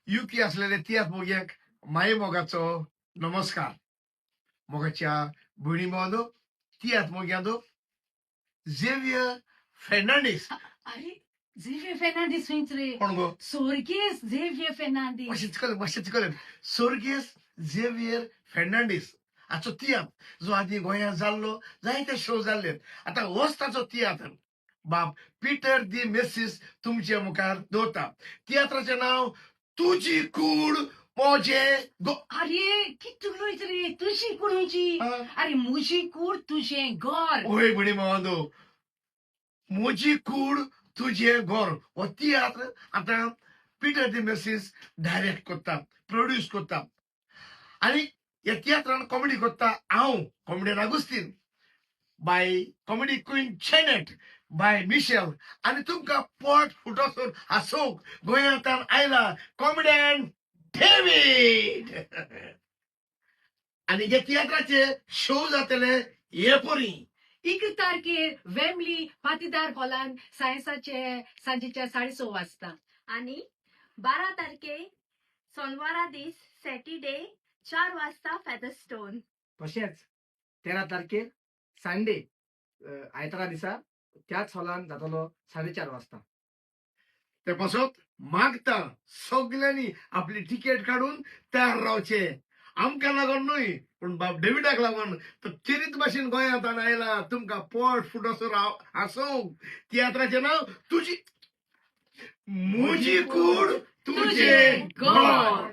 Yuki असलेल्या तियात मोग्याक माये मोगाचो नमस्कार. मोगाच्या भयणी भावांनो, तियात मोग्यानो झेवियर फेर्नांडीस. अरे झेवियर फेर्नांडीस रे कोण गो? सोर्गेस झेवियर फेर्नांडीस. मातशें चिकलें सोर्गेस झेवियर फेर्नांडीस हाचो तियात्र जो आदी गोंयांत जाल्लो जायते शो जाल्ले. आतां होच ताचो तियात्र बाब पीटर दी मेसीस तुमचे मुखार दवरता. तियात्राचें नांव तुजी कूड मोजे अरे कितू उलयत रे तुजी कुडूची. अरे मुजी कूड तुझें घर. ओय भणी भावांनो, म्हजी कूड तुझें घर हो तियात्र आतां पीटर दी मेसीस डायरेक्ट करता, प्रोड्यूस करता. आनी ह्या तियात्रान कॉमेडी करता हांव comedian Agostinho, by comedy queen चॅनेट, बाय मिशेल. आनी तुमकां पोट फुटोसर हांसोवंक गोंयांतल्यान आयला कॉमेडियन डेव्हिड. आनी ह्या तियात्राचे शो जातले हे परी 1 तारखेर वेम्बली पाटीदार हॉलान सांजेच्या 6:30 वाजता. आणि 12 तारखे सोनवारा दीस सॅटरडे 4 वाजता फेदरस्टोन. तशेंच 13 तारखेर संडे आयतारा दिसा त्याच हॉलान जातलो 4:30 वाजता. ते पासत मागता सगळ्यांनी आपली तिकेट काढून तयार रावचे. आमकां लागून न्हय पूण बाब डेव्हिडाक लागून तो चिरीत भाशेन गोंयांत आयला तुमकां पोट फुटोसर हांसोवंक. तियात्राचें नांव तुजी म्हजी कूड तुजें घर.